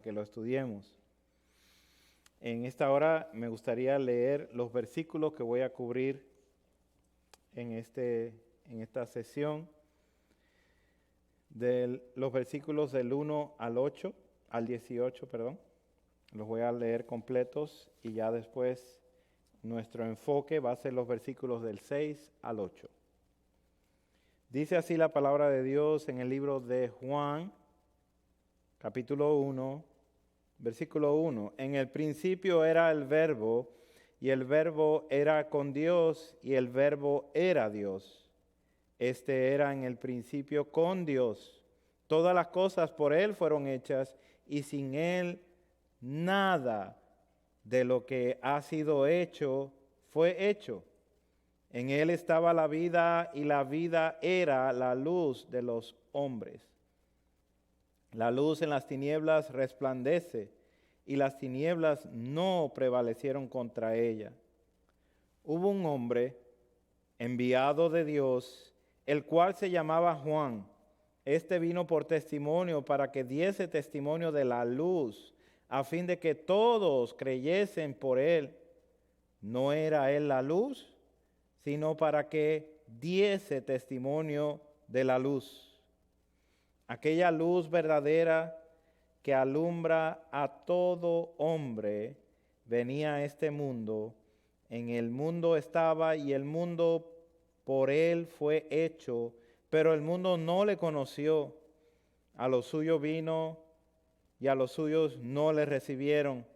que lo estudiemos. En esta hora me gustaría leer los versículos que voy a cubrir en esta sesión, los versículos del 1 al 18, perdón. Los voy a leer completos y ya después nuestro enfoque va a ser los versículos del 6 al 8. Dice así la palabra de Dios en el libro de Juan, capítulo 1, versículo 1. En el principio era el Verbo, y el Verbo era con Dios, y el Verbo era Dios. Este era en el principio con Dios. Todas las cosas por Él fueron hechas, y sin Él nada de lo que ha sido hecho fue hecho. En Él estaba la vida, y la vida era la luz de los hombres. La luz en las tinieblas resplandece, y las tinieblas no prevalecieron contra ella. Hubo un hombre enviado de Dios, el cual se llamaba Juan. Este vino por testimonio para que diese testimonio de la luz, a fin de que todos creyesen por él. No era él la luz, sino para que diese testimonio de la luz. Aquella luz verdadera que alumbra a todo hombre venía a este mundo. En el mundo estaba, y el mundo por él fue hecho, pero el mundo no le conoció. A lo suyo vino, y a los suyos no le recibieron.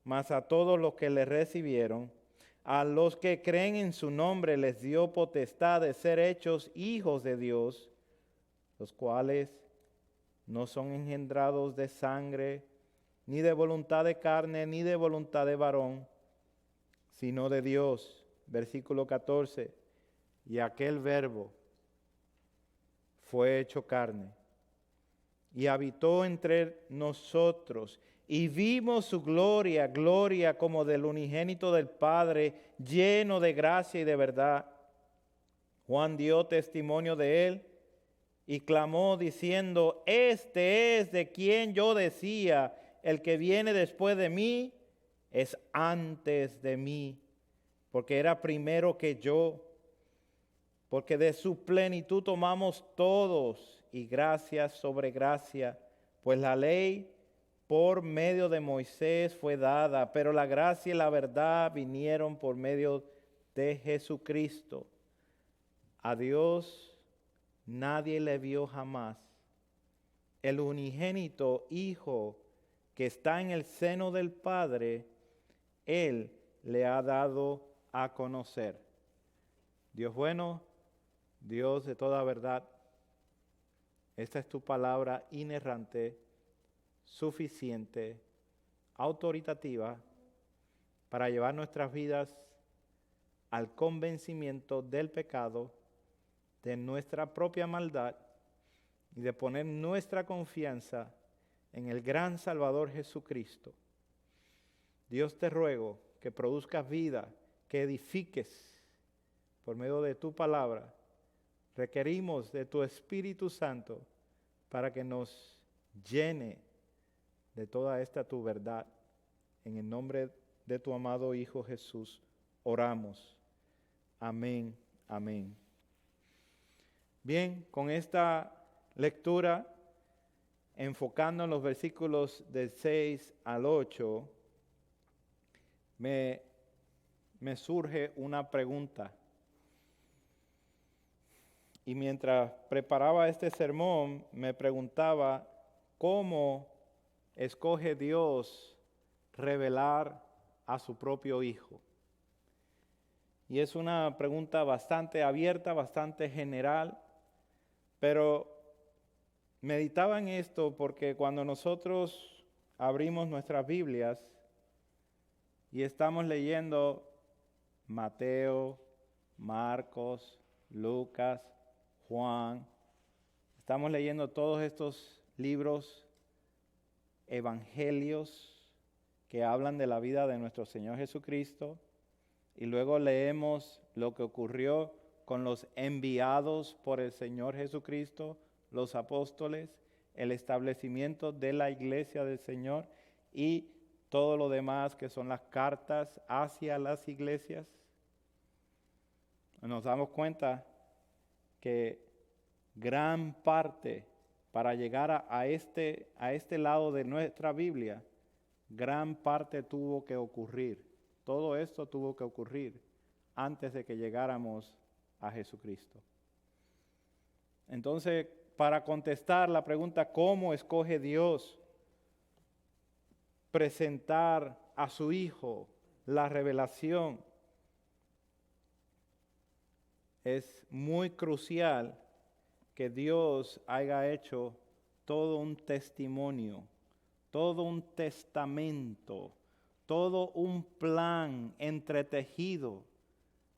Mas a todos los que le recibieron, a los que creen en su nombre, les dio potestad de ser hechos hijos de Dios, los cuales no son engendrados de sangre, ni de voluntad de carne, ni de voluntad de varón, sino de Dios. Versículo 14. Y aquel Verbo fue hecho carne, y habitó entre nosotros, y vimos su gloria, gloria como del unigénito del Padre, lleno de gracia y de verdad. Juan dio testimonio de él, y clamó diciendo: este es de quien yo decía, el que viene después de mí es antes de mí, porque era primero que yo. Porque de su plenitud tomamos todos, y gracia sobre gracia, pues la ley por medio de Moisés fue dada, pero la gracia y la verdad vinieron por medio de Jesucristo. A Dios nadie le vio jamás. El unigénito Hijo que está en el seno del Padre, Él le ha dado a conocer. Dios bueno, Dios de toda verdad, esta es tu palabra inerrante, suficiente, autoritativa, para llevar nuestras vidas al convencimiento del pecado, de nuestra propia maldad, y de poner nuestra confianza en el gran Salvador Jesucristo. Dios, te ruego que produzcas vida, que edifiques por medio de tu palabra. Requerimos de tu Espíritu Santo para que nos llene de toda esta tu verdad. En el nombre de tu amado Hijo Jesús oramos. Amén, amén. Bien, con esta lectura, enfocando en los versículos del 6 al 8, me surge una pregunta. Y mientras preparaba este sermón, me preguntaba cómo escoge Dios revelar a su propio Hijo. Y es una pregunta bastante abierta, bastante general, pero meditaba en esto porque cuando nosotros abrimos nuestras Biblias y estamos leyendo Mateo, Marcos, Lucas, Juan, estamos leyendo todos estos libros, evangelios que hablan de la vida de nuestro Señor Jesucristo, y luego leemos lo que ocurrió con los enviados por el Señor Jesucristo, los apóstoles, el establecimiento de la iglesia del Señor y todo lo demás que son las cartas hacia las iglesias, nos damos cuenta que gran parte para llegar a este lado de nuestra Biblia, gran parte tuvo que ocurrir. Todo esto tuvo que ocurrir antes de que llegáramos a Jesucristo. Entonces, para contestar la pregunta, ¿cómo escoge Dios presentar a su Hijo la revelación? Es muy crucial que Dios haya hecho todo un testimonio, todo un testamento, todo un plan entretejido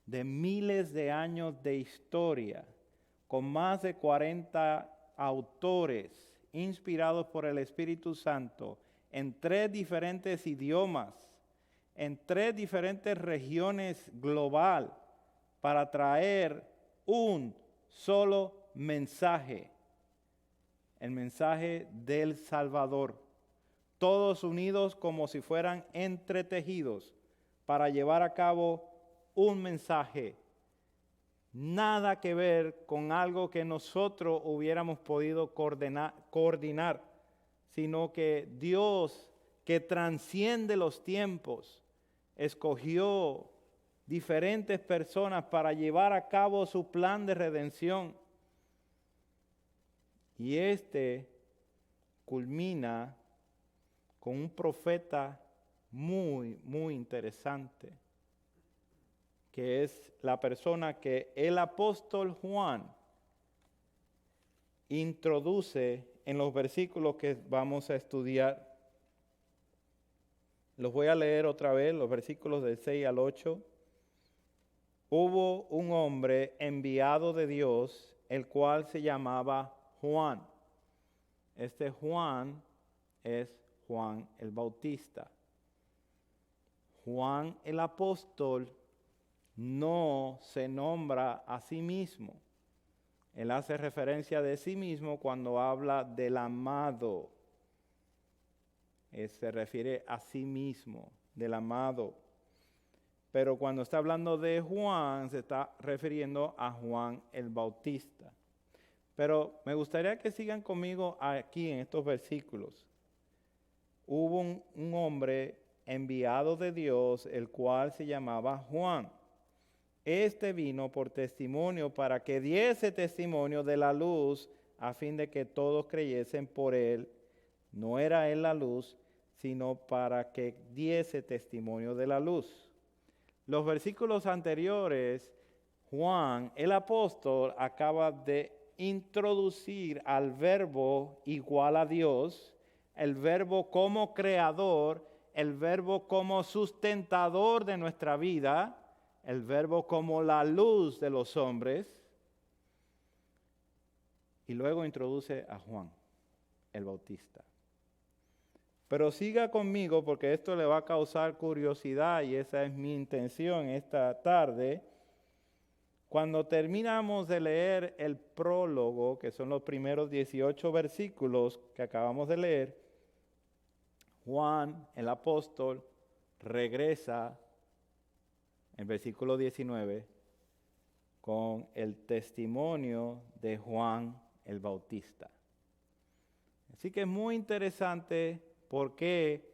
de miles de años de historia, con más de 40 autores inspirados por el Espíritu Santo, en 3 diferentes idiomas, en 3 diferentes regiones global, para traer un solo mensaje, el mensaje del Salvador, todos unidos como si fueran entretejidos para llevar a cabo un mensaje. Nada que ver con algo que nosotros hubiéramos podido coordinar, sino que Dios, que transciende los tiempos, escogió diferentes personas para llevar a cabo su plan de redención. Y culmina con un profeta muy, muy interesante, que es la persona que el apóstol Juan introduce en los versículos que vamos a estudiar. Los voy a leer otra vez, los versículos del 6 al 8. Hubo un hombre enviado de Dios, el cual se llamaba Juan. Este Juan es Juan el Bautista. Juan el apóstol no se nombra a sí mismo. Él hace referencia de sí mismo cuando habla del amado. Él se refiere a sí mismo, del amado. Pero cuando está hablando de Juan, se está refiriendo a Juan el Bautista. Pero me gustaría que sigan conmigo aquí en estos versículos. Hubo un hombre enviado de Dios, el cual se llamaba Juan. Este vino por testimonio para que diese testimonio de la luz, a fin de que todos creyesen por él. No era él la luz, sino para que diese testimonio de la luz. Los versículos anteriores, Juan, el apóstol, acaba de introducir al verbo igual a Dios, el verbo como creador, el verbo como sustentador de nuestra vida, el verbo como la luz de los hombres, y luego introduce a Juan, el Bautista. Pero siga conmigo porque esto le va a causar curiosidad y esa es mi intención esta tarde. Cuando terminamos de leer el prólogo, que son los primeros 18 versículos que acabamos de leer, Juan, el apóstol, regresa en versículo 19 con el testimonio de Juan el Bautista. Así que es muy interesante porque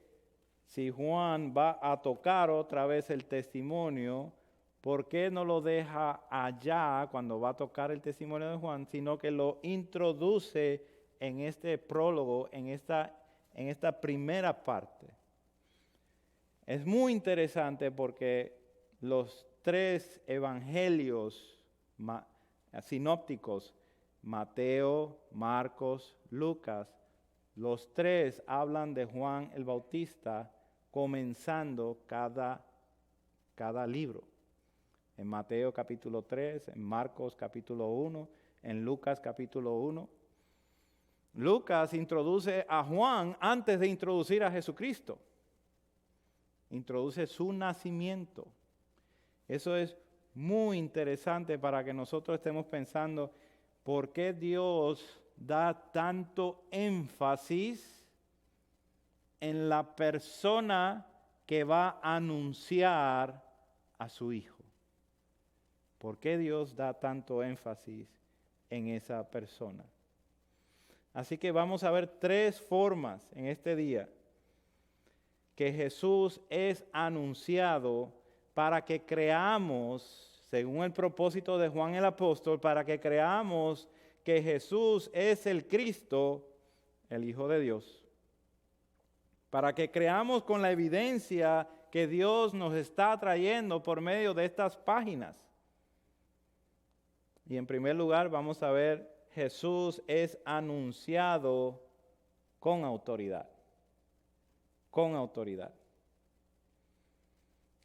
si Juan va a tocar otra vez el testimonio, ¿por qué no lo deja allá cuando va a tocar el testimonio de Juan, sino que lo introduce en este prólogo, en esta primera parte? Es muy interesante porque los 3 evangelios sinópticos, Mateo, Marcos, Lucas, los 3 hablan de Juan el Bautista comenzando cada libro. En Mateo capítulo 3, en Marcos capítulo 1, en Lucas capítulo 1. Lucas introduce a Juan antes de introducir a Jesucristo. Introduce su nacimiento. Eso es muy interesante para que nosotros estemos pensando por qué Dios da tanto énfasis en la persona que va a anunciar a su Hijo? ¿Por qué Dios da tanto énfasis en esa persona? Así que vamos a ver 3 formas en este día que Jesús es anunciado para que creamos, según el propósito de Juan el apóstol, para que creamos que Jesús es el Cristo, el Hijo de Dios. Para que creamos con la evidencia que Dios nos está trayendo por medio de estas páginas. Y en primer lugar vamos a ver, Jesús es anunciado con autoridad. Con autoridad.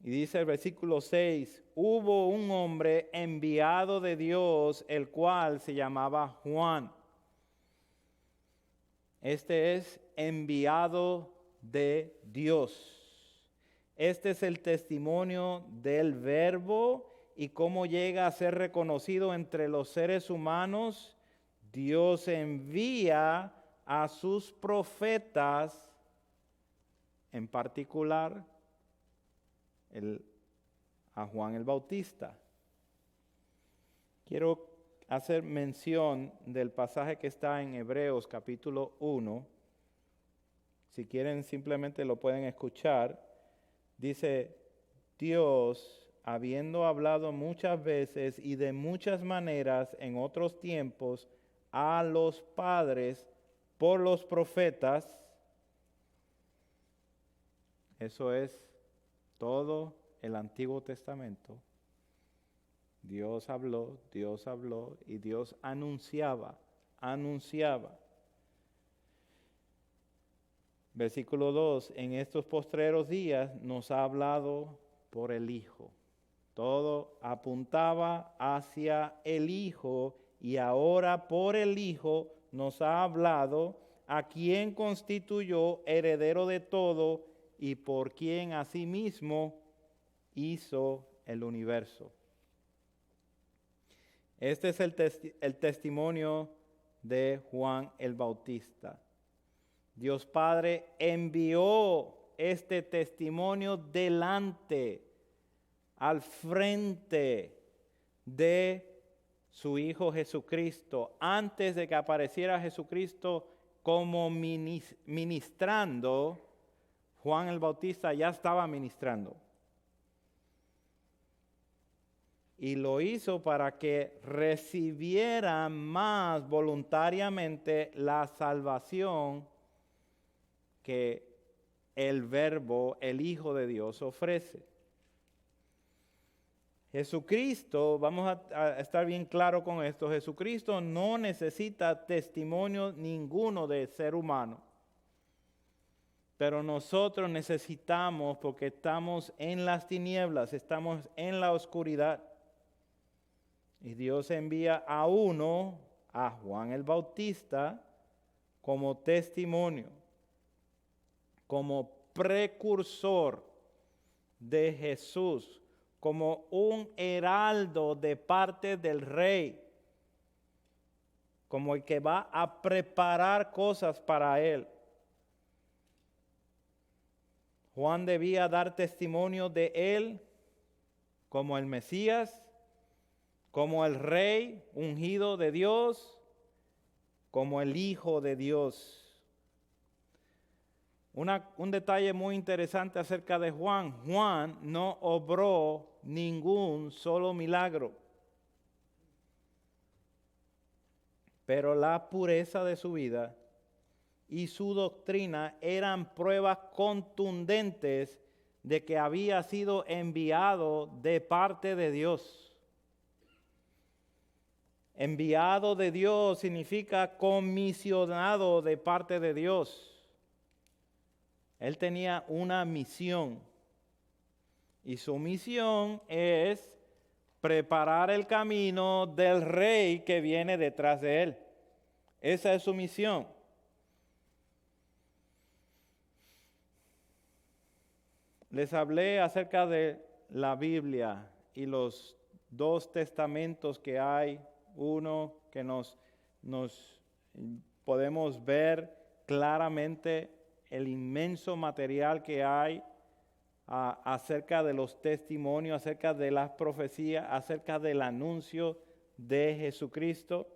Y dice el versículo 6, hubo un hombre enviado de Dios, el cual se llamaba Juan. Este es enviado de Dios. Este es el testimonio del Verbo y cómo llega a ser reconocido entre los seres humanos. Dios envía a sus profetas, en particular a Juan el Bautista. Quiero hacer mención del pasaje que está en Hebreos capítulo 1. Si quieren simplemente lo pueden escuchar. Dice, Dios, habiendo hablado muchas veces y de muchas maneras en otros tiempos a los padres por los profetas. Eso es todo el Antiguo Testamento. Dios habló y Dios anunciaba. Versículo 2, en estos postreros días nos ha hablado por el Hijo. Todo apuntaba hacia el Hijo y ahora por el Hijo nos ha hablado, a quien constituyó heredero de todo y por quien asimismo hizo el universo. Este es el testimonio de Juan el Bautista. Dios Padre envió este testimonio delante, al frente de su Hijo Jesucristo. Antes de que apareciera Jesucristo como ministrando, Juan el Bautista ya estaba ministrando. Y lo hizo para que recibieran más voluntariamente la salvación que el Verbo, el Hijo de Dios, ofrece. Jesucristo, vamos a estar bien claro con esto, Jesucristo no necesita testimonio ninguno de ser humano. Pero nosotros necesitamos, porque estamos en las tinieblas, estamos en la oscuridad. Y Dios envía a uno, a Juan el Bautista, como testimonio, como precursor de Jesús, como un heraldo de parte del Rey, como el que va a preparar cosas para él. Juan debía dar testimonio de él como el Mesías, como el Rey ungido de Dios, como el Hijo de Dios. Un detalle muy interesante acerca de Juan. Juan no obró ningún solo milagro, pero la pureza de su vida y su doctrina eran pruebas contundentes de que había sido enviado de parte de Dios. Enviado de Dios significa comisionado de parte de Dios. Él tenía una misión y su misión es preparar el camino del Rey que viene detrás de él. Esa es su misión. Les hablé acerca de la Biblia y los 2 testamentos que hay. Uno que nos Podemos ver claramente el inmenso material que hay acerca de los testimonios, acerca de las profecías, acerca del anuncio de Jesucristo.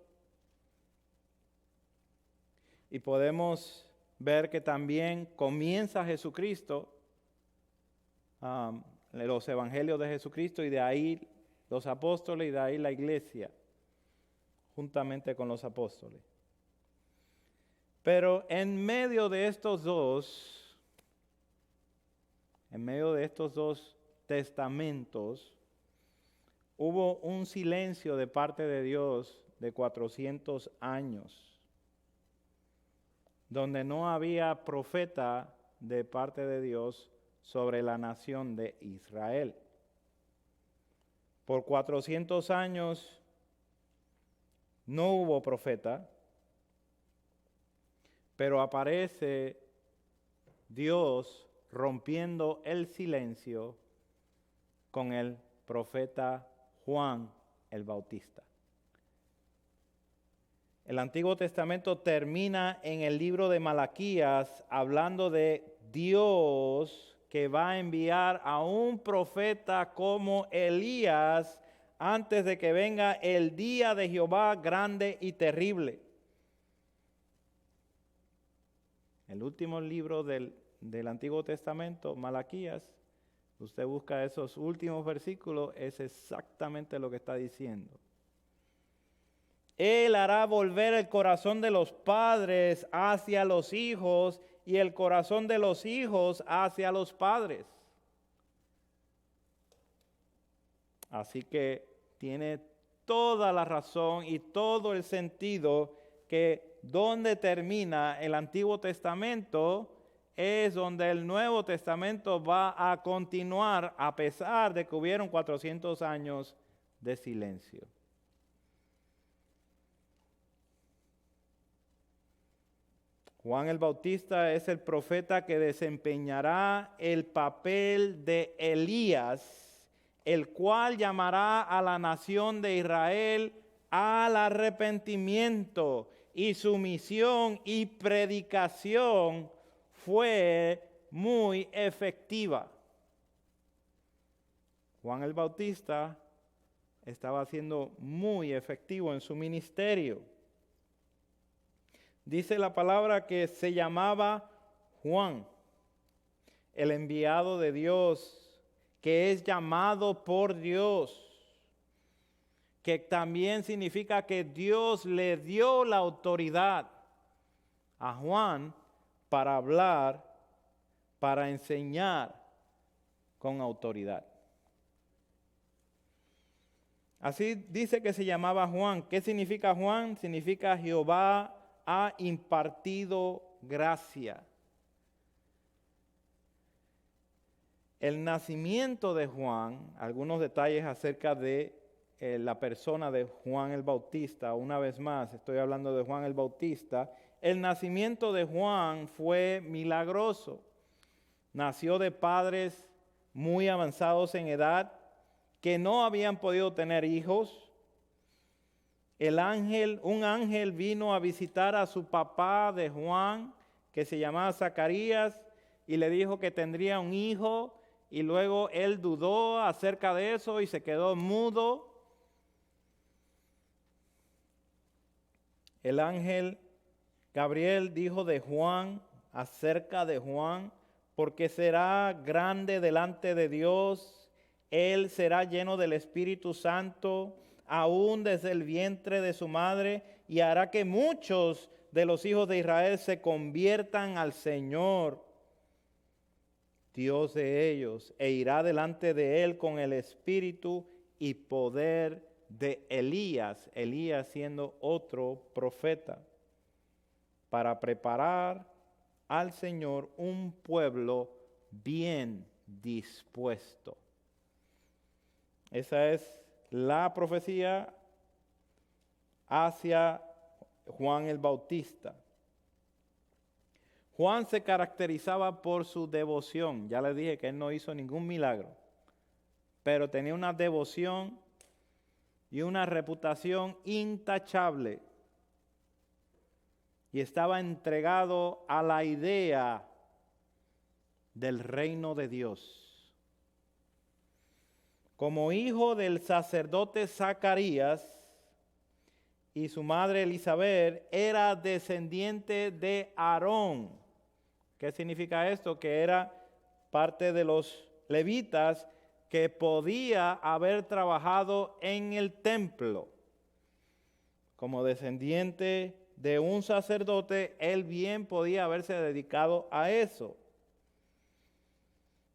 Y podemos ver que también comienza Jesucristo, los evangelios de Jesucristo, y de ahí los apóstoles, y de ahí la iglesia, juntamente con los apóstoles. Pero en medio de estos dos testamentos, hubo un silencio de parte de Dios de 400 años, donde no había profeta de parte de Dios sobre la nación de Israel. Por 400 años no hubo profeta, pero aparece Dios rompiendo el silencio con el profeta Juan el Bautista. El Antiguo Testamento termina en el libro de Malaquías hablando de Dios que va a enviar a un profeta como Elías antes de que venga el día de Jehová grande y terrible. El último libro del Antiguo Testamento, Malaquías, usted busca esos últimos versículos, es exactamente lo que está diciendo. Él hará volver el corazón de los padres hacia los hijos y el corazón de los hijos hacia los padres. Así que tiene toda la razón y todo el sentido que donde termina el Antiguo Testamento es donde el Nuevo Testamento va a continuar a pesar de que hubieron 400 años de silencio. Juan el Bautista es el profeta que desempeñará el papel de Elías, el cual llamará a la nación de Israel al arrepentimiento, y su misión y predicación fue muy efectiva. Juan el Bautista estaba siendo muy efectivo en su ministerio. Dice la palabra que se llamaba Juan, el enviado de Dios, que es llamado por Dios, que también significa que Dios le dio la autoridad a Juan para hablar, para enseñar con autoridad. Así dice que se llamaba Juan. ¿Qué significa Juan? Significa Jehová ha impartido gracia. El nacimiento de Juan, algunos detalles acerca de la persona de Juan el Bautista. Una vez más, estoy hablando de Juan el Bautista. El nacimiento de Juan fue milagroso. Nació de padres muy avanzados en edad que no habían podido tener hijos. Un ángel vino a visitar a su papá de Juan, que se llamaba Zacarías, y le dijo que tendría un hijo, y luego él dudó acerca de eso y se quedó mudo. El ángel Gabriel dijo de Juan, acerca de Juan, porque será grande delante de Dios, él será lleno del Espíritu Santo, aún desde el vientre de su madre, y hará que muchos de los hijos de Israel se conviertan al Señor, Dios de ellos, e irá delante de él con el espíritu y poder de Elías, Elías siendo otro profeta, para preparar al Señor un pueblo bien dispuesto. Esa es la profecía hacia Juan el Bautista. Juan se caracterizaba por su devoción. Ya les dije que él no hizo ningún milagro, pero tenía una devoción y una reputación intachable. y estaba entregado a la idea del reino de Dios. Como hijo del sacerdote Zacarías y su madre Elizabeth, era descendiente de Aarón. ¿Qué significa esto? Que era parte de los levitas que podía haber trabajado en el templo. Como descendiente de un sacerdote, él bien podía haberse dedicado a eso.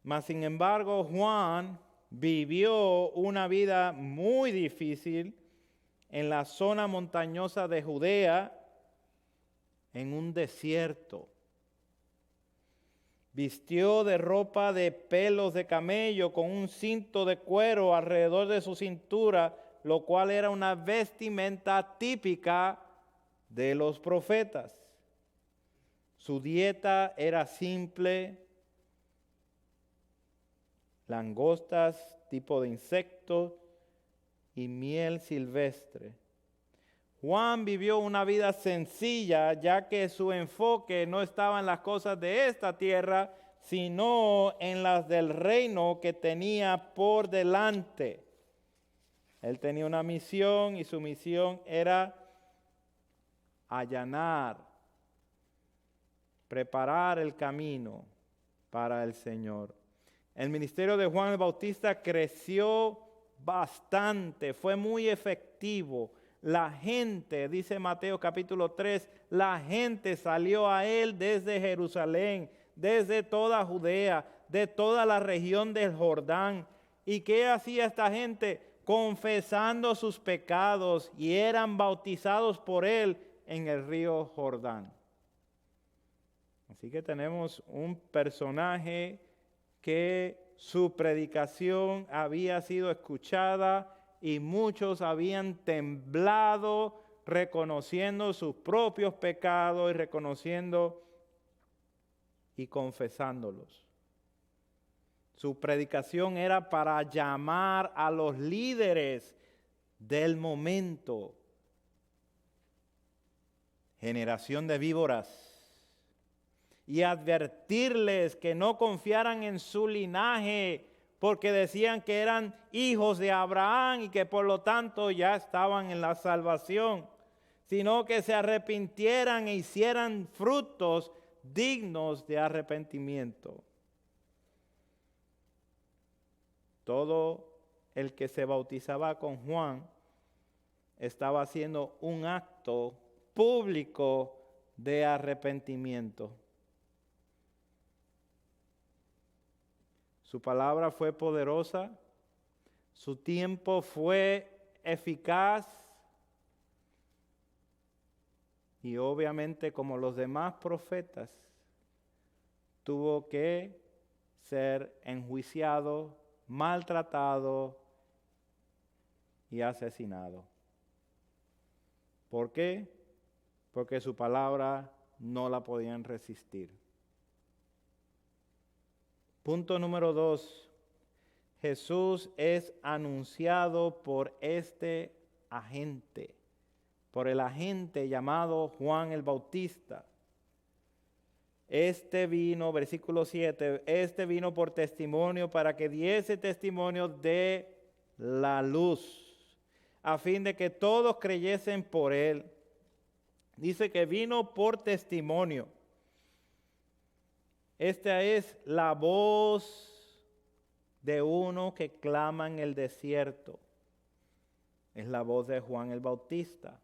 Mas, sin embargo, Juan vivió una vida muy difícil en la zona montañosa de Judea, en un desierto. Vistió de ropa de pelos de camello con un cinto de cuero alrededor de su cintura, lo cual era una vestimenta típica de los profetas. Su dieta era simple: langostas, tipo de insectos y miel silvestre. Juan vivió una vida sencilla, ya que su enfoque no estaba en las cosas de esta tierra, sino en las del reino que tenía por delante. Él tenía una misión y su misión era allanar, preparar el camino para el Señor. El ministerio de Juan el Bautista creció bastante, fue muy efectivo. La gente, dice Mateo capítulo 3, la gente salió a él desde Jerusalén, desde toda Judea, de toda la región del Jordán. ¿Y qué hacía esta gente? Confesando sus pecados, y eran bautizados por él en el río Jordán. Así que tenemos un personaje que su predicación había sido escuchada y muchos habían temblado reconociendo sus propios pecados y reconociendo y confesándolos. Su predicación era para llamar a los líderes del momento. Generación de víboras. Y advertirles que no confiaran en su linaje, porque decían que eran hijos de Abraham y que por lo tanto ya estaban en la salvación, sino que se arrepintieran e hicieran frutos dignos de arrepentimiento. Todo el que se bautizaba con Juan estaba haciendo un acto público de arrepentimiento. Su palabra fue poderosa, su tiempo fue eficaz y obviamente, como los demás profetas, tuvo que ser enjuiciado, maltratado y asesinado. ¿Por qué? Porque su palabra no la podían resistir. Punto número 2. Jesús es anunciado por este agente, por el agente llamado Juan el Bautista. Este vino, versículo 7, este vino por testimonio para que diese testimonio de la luz, a fin de que todos creyesen por él. Dice que vino por testimonio. Esta es la voz de uno que clama en el desierto. Es la voz de Juan el Bautista.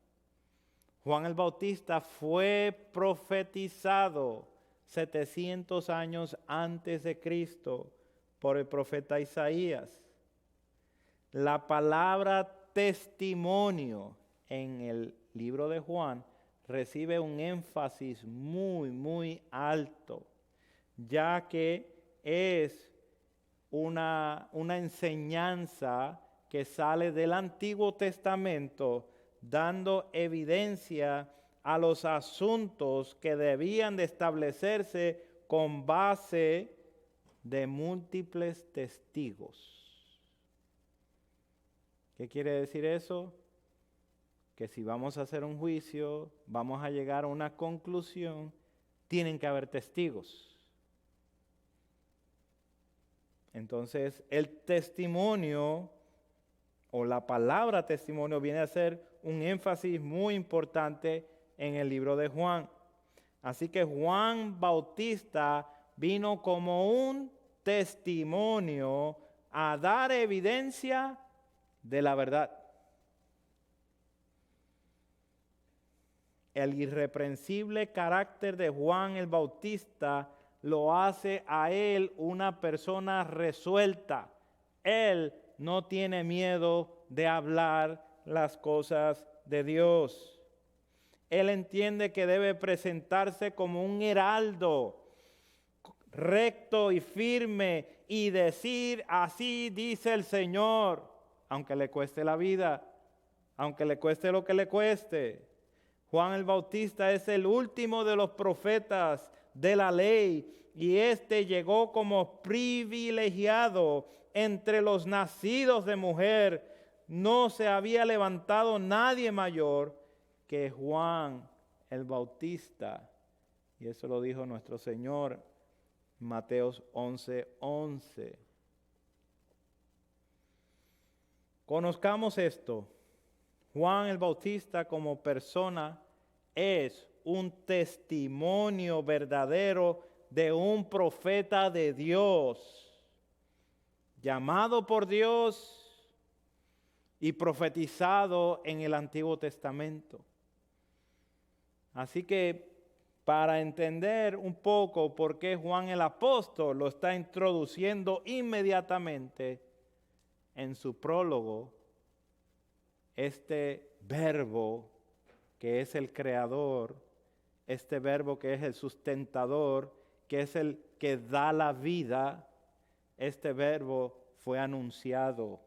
Juan el Bautista fue profetizado 700 años antes de Cristo por el profeta Isaías. La palabra testimonio en el libro de Juan recibe un énfasis muy alto, ya que es una enseñanza que sale del Antiguo Testamento, dando evidencia a los asuntos que debían de establecerse con base de múltiples testigos. ¿Qué quiere decir eso? que si vamos a hacer un juicio, vamos a llegar a una conclusión, tienen que haber testigos. Entonces, el testimonio o la palabra testimonio viene a ser un énfasis muy importante en el libro de Juan. Así que Juan Bautista vino como un testimonio a dar evidencia de la verdad. El irreprensible carácter de Juan el Bautista lo hace a él una persona resuelta. Él no tiene miedo de hablar las cosas de Dios. Él entiende que debe presentarse como un heraldo, recto y firme, y decir, así dice el Señor, aunque le cueste la vida, aunque le cueste lo que le cueste. Juan el Bautista es el último de los profetas de la ley, y este llegó como privilegiado entre los nacidos de mujer. No se había levantado nadie mayor que Juan el Bautista. Y eso lo dijo nuestro Señor, Mateo 11:11. Conozcamos esto. Juan el Bautista como persona es un testimonio verdadero de un profeta de Dios, llamado por Dios y profetizado en el Antiguo Testamento. Así que para entender un poco por qué Juan el apóstol lo está introduciendo inmediatamente en su prólogo, este verbo que es el creador, este verbo que es el sustentador, que es el que da la vida, este verbo fue anunciado.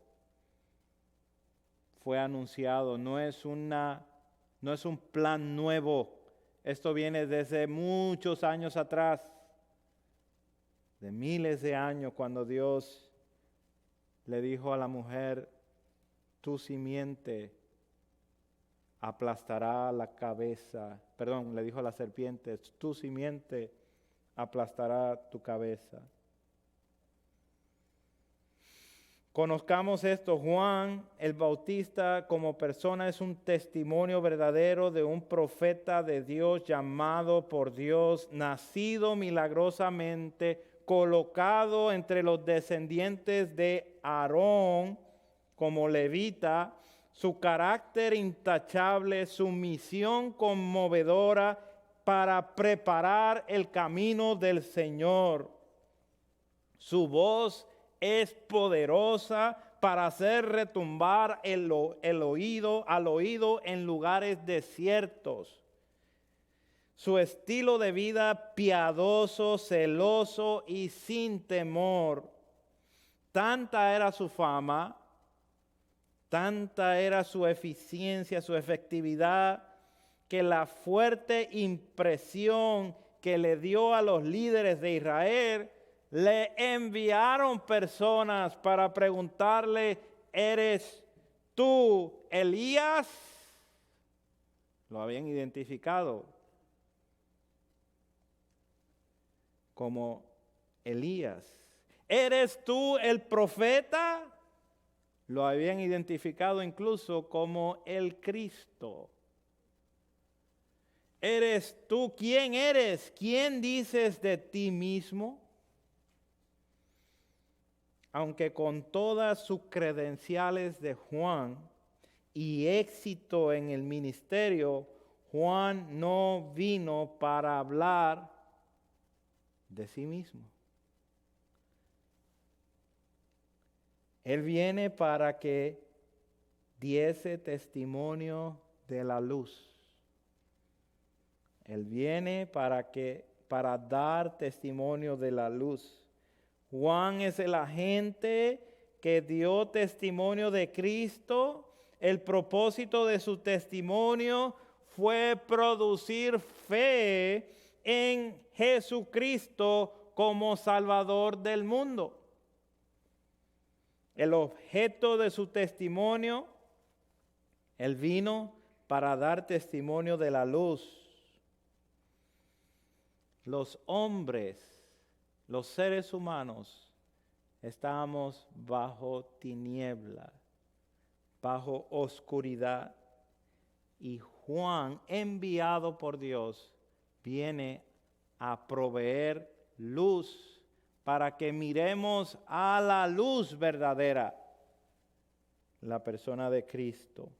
Fue anunciado, no es un plan nuevo. Esto viene desde muchos años atrás, de miles de años, cuando Dios le dijo a la mujer, tu simiente aplastará la cabeza. Perdón, le dijo a la serpiente, tu simiente aplastará tu cabeza. Conozcamos esto, Juan el Bautista como persona es un testimonio verdadero de un profeta de Dios llamado por Dios, nacido milagrosamente, colocado entre los descendientes de Aarón como levita, su carácter intachable, su misión conmovedora para preparar el camino del Señor. Su voz es poderosa para hacer retumbar al oído en lugares desiertos. Su estilo de vida piadoso, celoso y sin temor. Tanta era su fama, tanta era su eficiencia, su efectividad, que la fuerte impresión que le dio a los líderes de Israel, le enviaron personas para preguntarle, ¿eres tú Elías? Lo habían identificado como Elías. ¿Eres tú el profeta? Lo habían identificado incluso como el Cristo. ¿Eres tú? ¿Quién eres? ¿Quién dices de ti mismo? Aunque con todas sus credenciales de Juan y éxito en el ministerio, Juan no vino para hablar de sí mismo. Él viene para que diese testimonio de la luz. Él viene para dar testimonio de la luz. Juan es el agente que dio testimonio de Cristo. El propósito de su testimonio fue producir fe en Jesucristo como Salvador del mundo. El objeto de su testimonio, él vino para dar testimonio de la luz. Los hombres, los seres humanos, estábamos bajo tiniebla, bajo oscuridad. Y Juan, enviado por Dios, viene a proveer luz para que miremos a la luz verdadera, la persona de Cristo,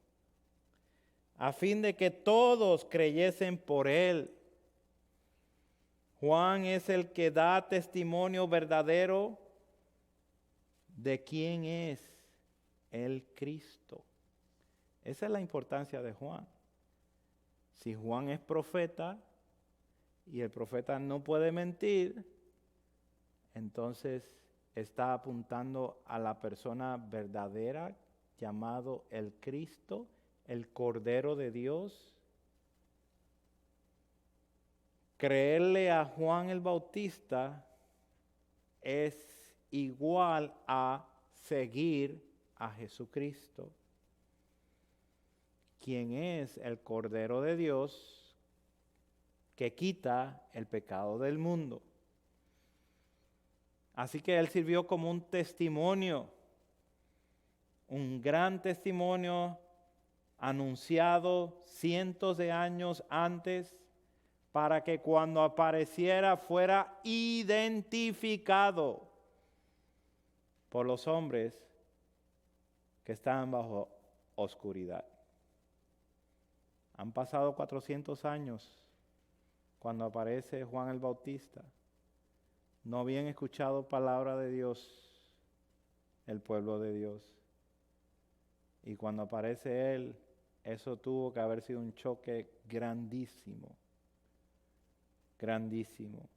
a fin de que todos creyesen por Él. Juan es el que da testimonio verdadero de quién es el Cristo. Esa es la importancia de Juan. Si Juan es profeta y el profeta no puede mentir, entonces está apuntando a la persona verdadera llamado el Cristo, el Cordero de Dios. Creerle a Juan el Bautista es igual a seguir a Jesucristo, quien es el Cordero de Dios que quita el pecado del mundo. Así que él sirvió como un testimonio, un gran testimonio anunciado cientos de años antes, para que cuando apareciera fuera identificado por los hombres que estaban bajo oscuridad. Han pasado 400 años cuando aparece Juan el Bautista. No habían escuchado palabra de Dios el pueblo de Dios. Y cuando aparece Él, eso tuvo que haber sido un choque grandísimo. Grandísimo.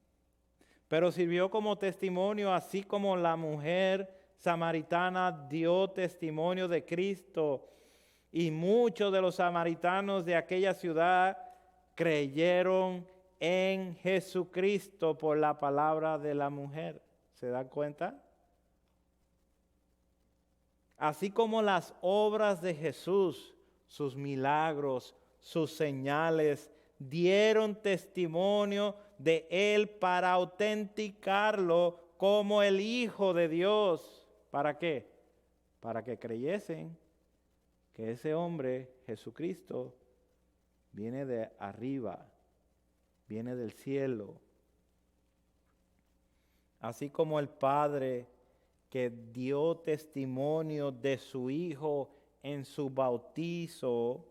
Pero sirvió como testimonio, así como la mujer samaritana dio testimonio de Cristo. Y muchos de los samaritanos de aquella ciudad creyeron en Jesucristo por la palabra de la mujer. ¿Se dan cuenta? Así como las obras de Jesús, sus milagros, sus señales, dieron testimonio de Él para autenticarlo como el Hijo de Dios. ¿Para qué? Para que creyesen que ese hombre, Jesucristo, viene de arriba, viene del cielo. Así como el Padre que dio testimonio de su Hijo en su bautizo,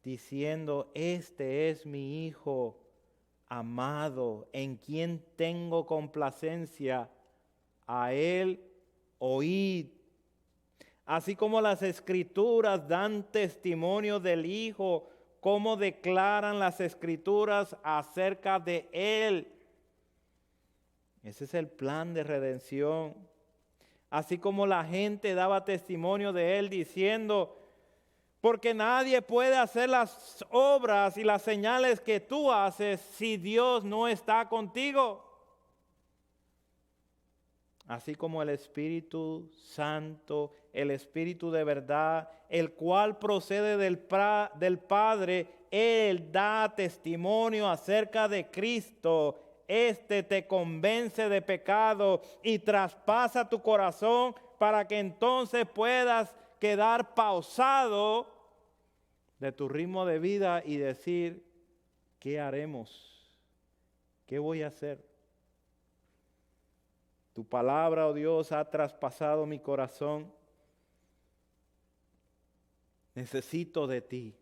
diciendo, este es mi Hijo amado, en quien tengo complacencia, a Él oíd. Así como las Escrituras dan testimonio del Hijo, como declaran las Escrituras acerca de Él. Ese es el plan de redención. Así como la gente daba testimonio de Él diciendo, porque nadie puede hacer las obras y las señales que tú haces si Dios no está contigo. Así como el Espíritu Santo, el Espíritu de verdad, el cual procede del Padre, Él da testimonio acerca de Cristo. Este te convence de pecado y traspasa tu corazón para que entonces puedas quedar pausado de tu ritmo de vida y decir, ¿qué haremos? ¿Qué voy a hacer? Tu palabra, oh Dios, ha traspasado mi corazón. Necesito de ti.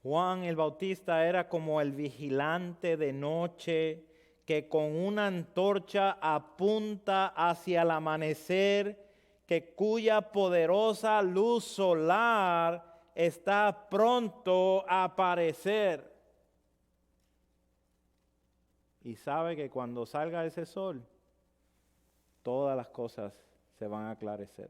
Juan el Bautista era como el vigilante de noche que con una antorcha apunta hacia el amanecer, cuya poderosa luz solar está pronto a aparecer. Y sabe que cuando salga ese sol, todas las cosas se van a aclarecer.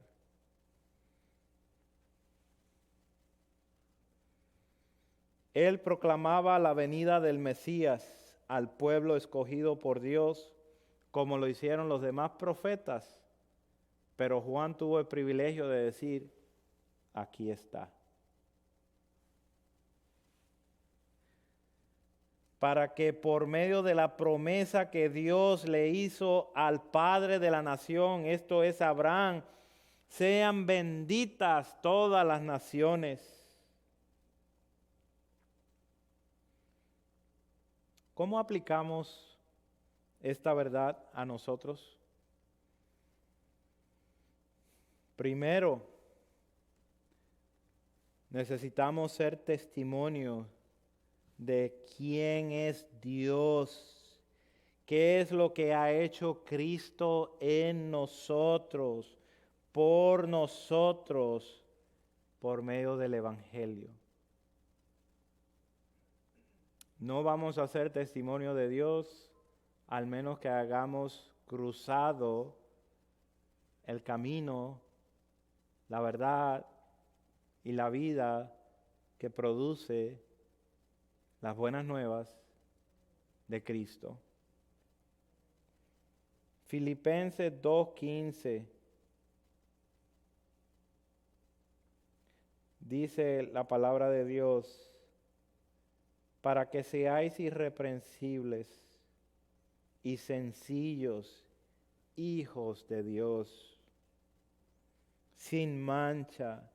Él proclamaba la venida del Mesías al pueblo escogido por Dios, como lo hicieron los demás profetas. Pero Juan tuvo el privilegio de decir, aquí está. para que por medio de la promesa que Dios le hizo al padre de la nación, esto es Abraham, sean benditas todas las naciones. ¿Cómo aplicamos esta verdad a nosotros? Primero, necesitamos ser testimonio de quién es Dios, qué es lo que ha hecho Cristo en nosotros, por nosotros, por medio del Evangelio. No vamos a ser testimonio de Dios al menos que hayamos cruzado el camino, la verdad y la vida que produce las buenas nuevas de Cristo. Filipenses 2:15 dice la palabra de Dios, para que seáis irreprensibles y sencillos, hijos de Dios, sin mancha,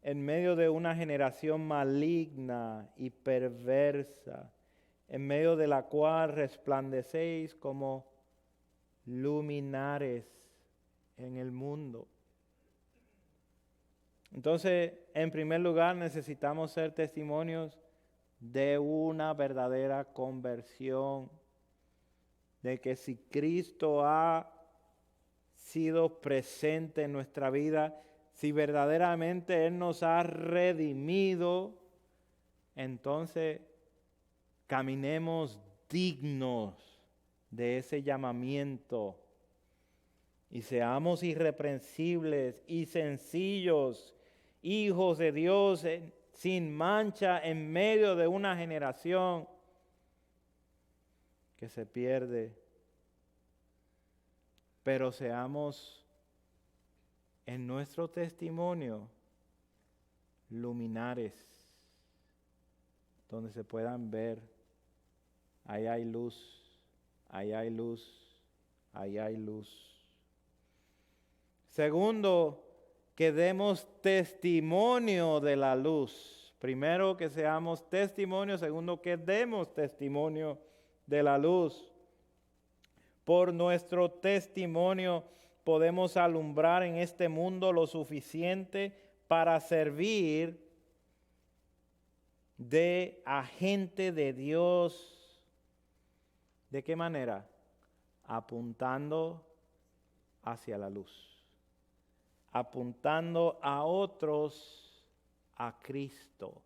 en medio de una generación maligna y perversa, en medio de la cual resplandecéis como luminares en el mundo. Entonces, en primer lugar, necesitamos ser testimonios de una verdadera conversión, de que si Cristo ha sido presente en nuestra vida, si verdaderamente Él nos ha redimido, entonces caminemos dignos de ese llamamiento y seamos irreprensibles y sencillos, hijos de Dios, sin mancha en medio de una generación que se pierde. Pero seamos en nuestro testimonio luminares, donde se puedan ver, ahí hay luz, ahí hay luz, ahí hay luz. Segundo, que demos testimonio de la luz. Primero, que seamos testimonio. Segundo, que demos testimonio de la luz. Por nuestro testimonio podemos alumbrar en este mundo lo suficiente para servir de agente de Dios. ¿De qué manera? Apuntando hacia la luz. Apuntando a otros a Cristo.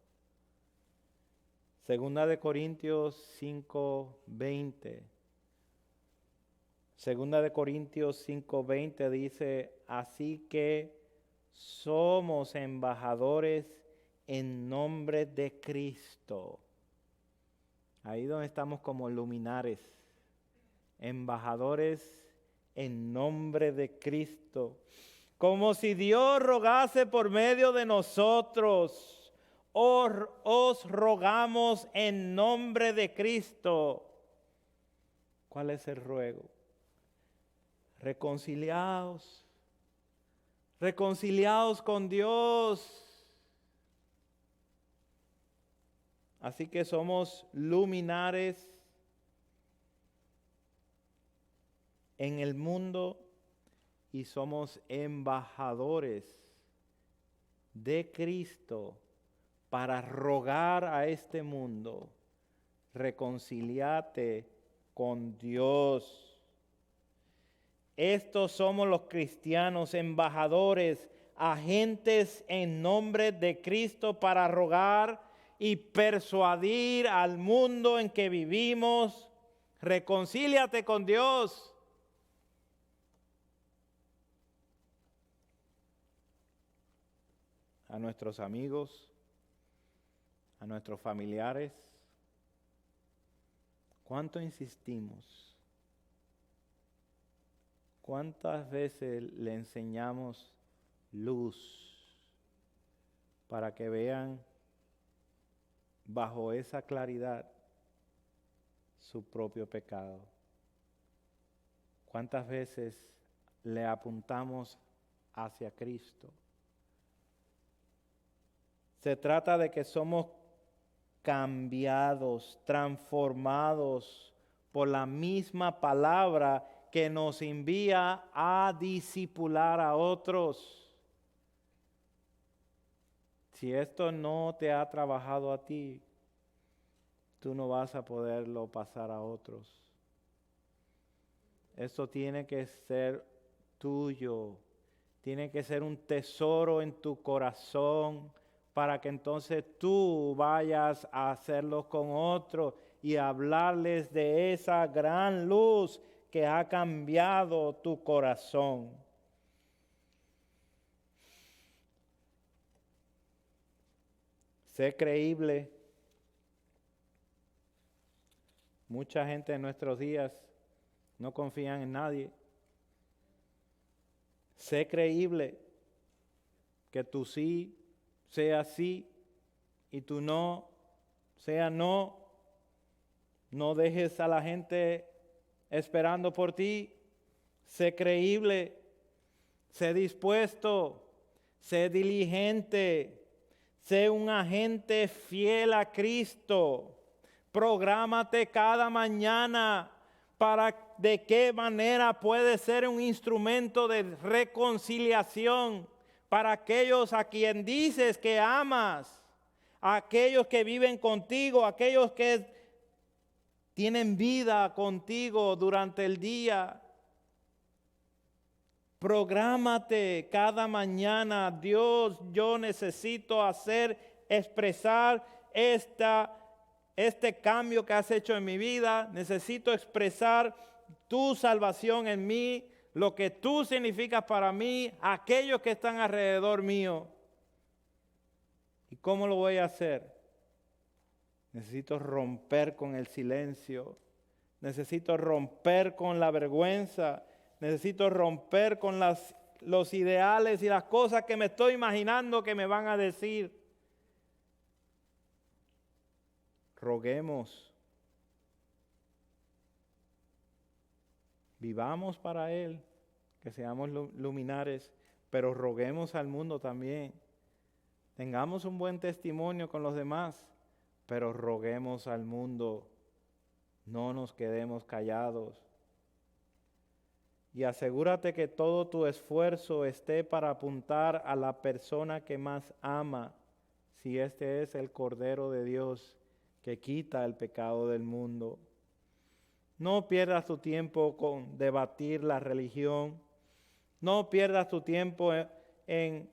Segunda de Corintios 5:20. Segunda de Corintios 5:20 dice, así que somos embajadores en nombre de Cristo. Ahí donde estamos como luminares, embajadores en nombre de Cristo. Como si Dios rogase por medio de nosotros, os rogamos en nombre de Cristo. ¿Cuál es el ruego? Reconciliaos con Dios. Así que somos luminares en el mundo y somos embajadores de Cristo para rogar a este mundo, reconciliate con Dios. Estos somos los cristianos, embajadores, agentes en nombre de Cristo para rogar y persuadir al mundo en que vivimos, reconcíliate con Dios. A nuestros amigos, a nuestros familiares. ¿Cuánto insistimos? ¿Cuántas veces le enseñamos luz para que vean bajo esa claridad su propio pecado. ¿Cuántas veces le apuntamos hacia Cristo? Se trata de que somos cambiados, transformados por la misma palabra que nos envía a discipular a otros. Si esto no te ha trabajado a ti, tú no vas a poderlo pasar a otros. Esto tiene que ser tuyo, tiene que ser un tesoro en tu corazón para que entonces tú vayas a hacerlo con otros y hablarles de esa gran luz que ha cambiado tu corazón. Sé creíble. Mucha gente en nuestros días no confía en nadie. Sé creíble, que tu sí sea sí y tu no sea no. No dejes a la gente esperando por ti. Sé creíble, sé dispuesto, sé diligente, sé un agente fiel a Cristo. Prográmate cada mañana para de qué manera puedes ser un instrumento de reconciliación para aquellos a quien dices que amas, a aquellos que viven contigo, aquellos que tienen vida contigo durante el día. Prográmate cada mañana. Dios, yo necesito expresar este cambio que has hecho en mi vida. Necesito expresar tu salvación en mí, lo que tú significas para mí, aquellos que están alrededor mío. ¿Y cómo lo voy a hacer? Necesito romper con el silencio. Necesito romper con la vergüenza. Necesito romper con los ideales y las cosas que me estoy imaginando que me van a decir. Roguemos. Vivamos para Él, que seamos luminares, pero roguemos al mundo también. Tengamos un buen testimonio con los demás, pero roguemos al mundo. No nos quedemos callados. Y asegúrate que todo tu esfuerzo esté para apuntar a la persona que más ama, si este es el Cordero de Dios que quita el pecado del mundo. No pierdas tu tiempo con debatir la religión. No pierdas tu tiempo en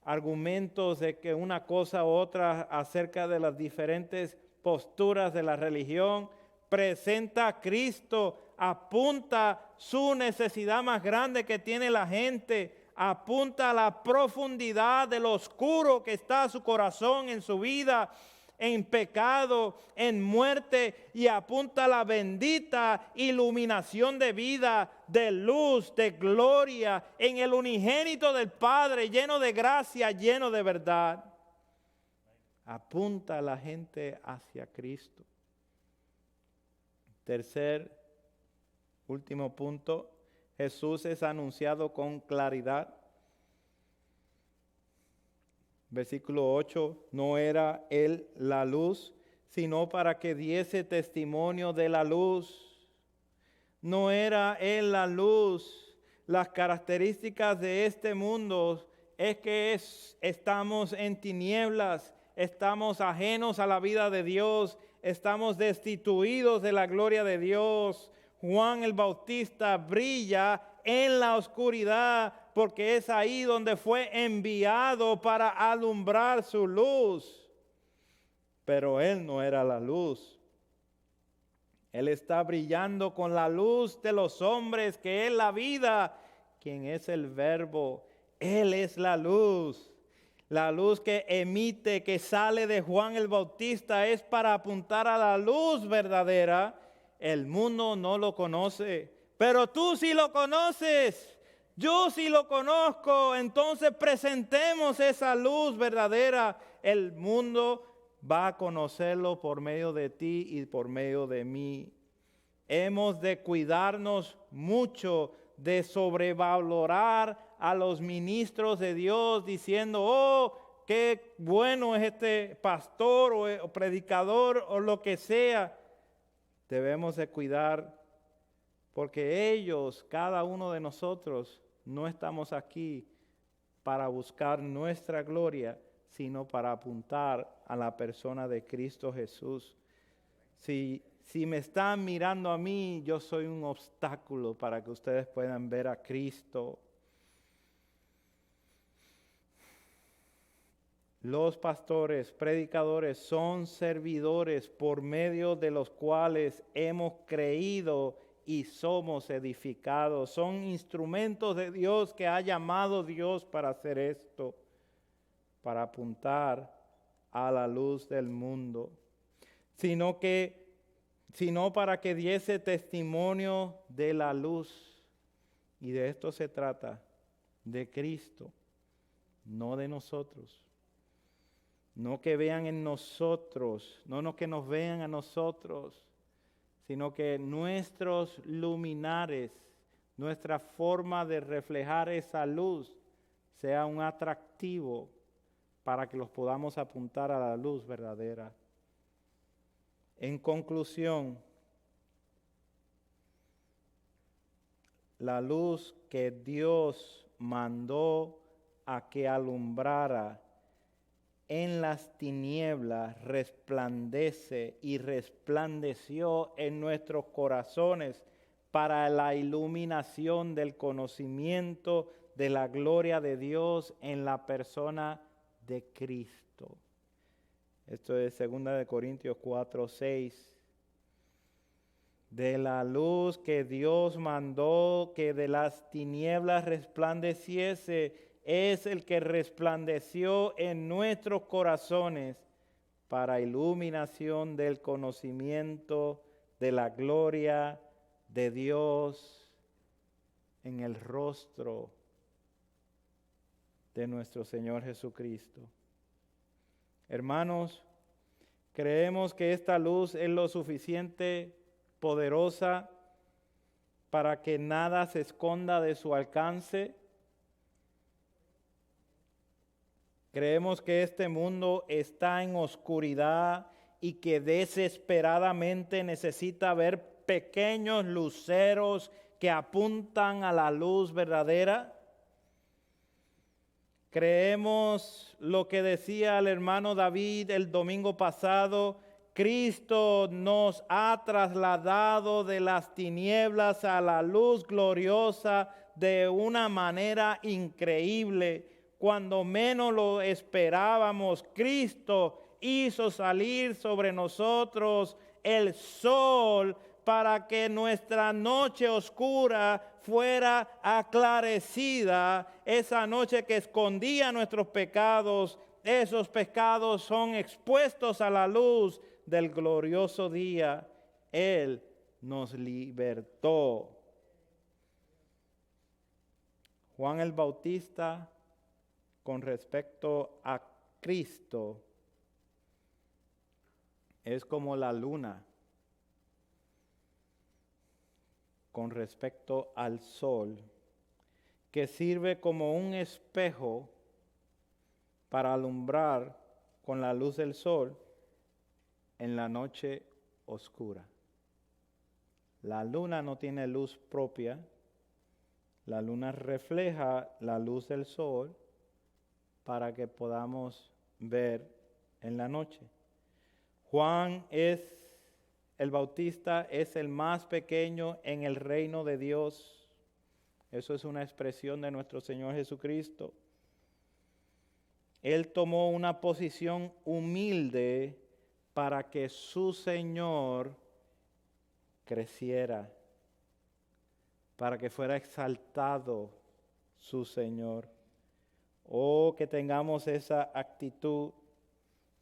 argumentos de que una cosa u otra acerca de las diferentes posturas de la religión. Presenta a Cristo, apunta su necesidad más grande que tiene la gente, apunta a la profundidad de lo oscuro que está su corazón en su vida, en pecado, en muerte, y apunta a la bendita iluminación de vida, de luz, de gloria, en el unigénito del Padre, lleno de gracia, lleno de verdad. Apunta a la gente hacia Cristo. Tercer, último punto, Jesús es anunciado con claridad. Versículo 8, no era Él la luz, sino para que diese testimonio de la luz. No era Él la luz. Las características de este mundo es que estamos en tinieblas, estamos ajenos a la vida de Dios, estamos destituidos de la gloria de Dios. Juan el Bautista brilla en la oscuridad porque es ahí donde fue enviado para alumbrar su luz. Pero Él no era la luz. Él está brillando con la luz de los hombres, que es la vida, quien es el Verbo. Él es la luz. La luz que emite, que sale de Juan el Bautista, es para apuntar a la luz verdadera. El mundo no lo conoce, pero tú sí lo conoces. Yo sí lo conozco. Entonces presentemos esa luz verdadera. El mundo va a conocerlo por medio de ti y por medio de mí. Hemos de cuidarnos mucho de sobrevalorar a los ministros de Dios diciendo, oh, qué bueno es este pastor o predicador o lo que sea. Debemos de cuidar porque ellos, cada uno de nosotros, no estamos aquí para buscar nuestra gloria, sino para apuntar a la persona de Cristo Jesús. Si me están mirando a mí, yo soy un obstáculo para que ustedes puedan ver a Cristo. Los pastores, predicadores, son servidores por medio de los cuales hemos creído y somos edificados. Son instrumentos de Dios que ha llamado Dios para hacer esto, para apuntar a la luz del mundo, sino para que diese testimonio de la luz. Y de esto se trata, de Cristo, no de nosotros. No que vean en nosotros, no que nos vean a nosotros, sino que nuestros luminares, nuestra forma de reflejar esa luz, sea un atractivo para que los podamos apuntar a la luz verdadera. En conclusión, la luz que Dios mandó a que alumbrara en las tinieblas resplandece y resplandeció en nuestros corazones para la iluminación del conocimiento de la gloria de Dios en la persona de Cristo. Esto es 2 Corintios 4:6. De la luz que Dios mandó que de las tinieblas resplandeciese, es el que resplandeció en nuestros corazones para iluminación del conocimiento de la gloria de Dios en el rostro de nuestro Señor Jesucristo. Hermanos, creemos que esta luz es lo suficiente poderosa para que nada se esconda de su alcance. Creemos que este mundo está en oscuridad y que desesperadamente necesita ver pequeños luceros que apuntan a la luz verdadera. Creemos lo que decía el hermano David el domingo pasado: Cristo nos ha trasladado de las tinieblas a la luz gloriosa de una manera increíble. Cuando menos lo esperábamos, Cristo hizo salir sobre nosotros el sol para que nuestra noche oscura fuera aclarecida. Esa noche que escondía nuestros pecados, esos pecados son expuestos a la luz del glorioso día. Él nos libertó. Juan el Bautista, con respecto a Cristo, es como la luna con respecto al sol, que sirve como un espejo para alumbrar con la luz del sol en la noche oscura. La luna no tiene luz propia. La luna refleja la luz del sol para que podamos ver en la noche. Juan el Bautista es el más pequeño en el reino de Dios. Eso es una expresión de nuestro Señor Jesucristo. Él tomó una posición humilde para que su Señor creciera, para que fuera exaltado su Señor. Oh, que tengamos esa actitud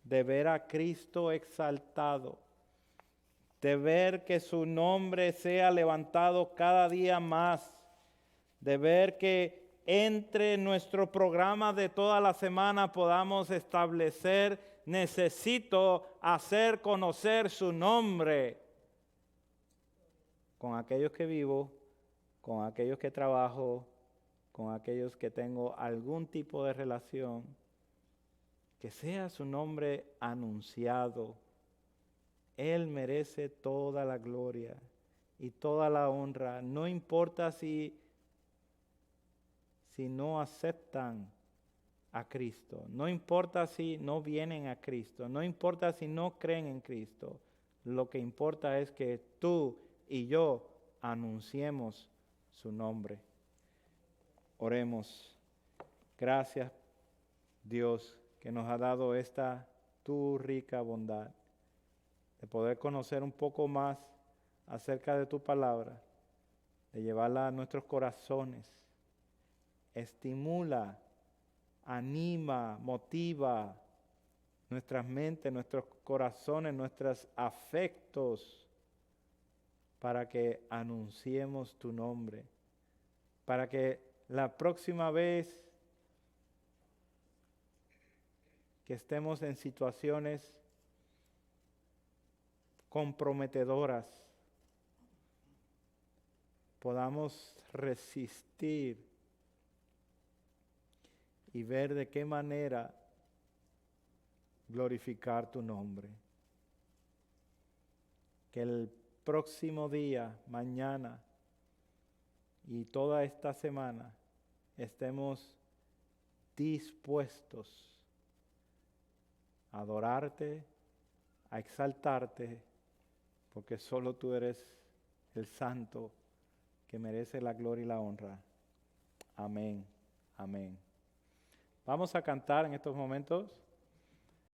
de ver a Cristo exaltado, de ver que su nombre sea levantado cada día más, de ver que entre nuestro programa de toda la semana podamos establecer: necesito hacer conocer su nombre. con aquellos que vivo, con aquellos que trabajo, con aquellos que tengo algún tipo de relación, que sea su nombre anunciado. Él merece toda la gloria y toda la honra. No importa si no aceptan a Cristo, no importa si no vienen a Cristo, no importa si no creen en Cristo. Lo que importa es que tú y yo anunciemos su nombre. Oremos. Gracias, Dios, que nos ha dado esta tu rica bondad de poder conocer un poco más acerca de tu palabra, de llevarla a nuestros corazones. Estimula, anima, motiva nuestras mentes, nuestros corazones, nuestros afectos, para que anunciemos tu nombre, para que la próxima vez que estemos en situaciones comprometedoras, podamos resistir y ver de qué manera glorificar tu nombre. Que el próximo día, mañana y toda esta semana estemos dispuestos a adorarte, a exaltarte, porque solo tú eres el santo que merece la gloria y la honra. Amén, amén. Vamos a cantar en estos momentos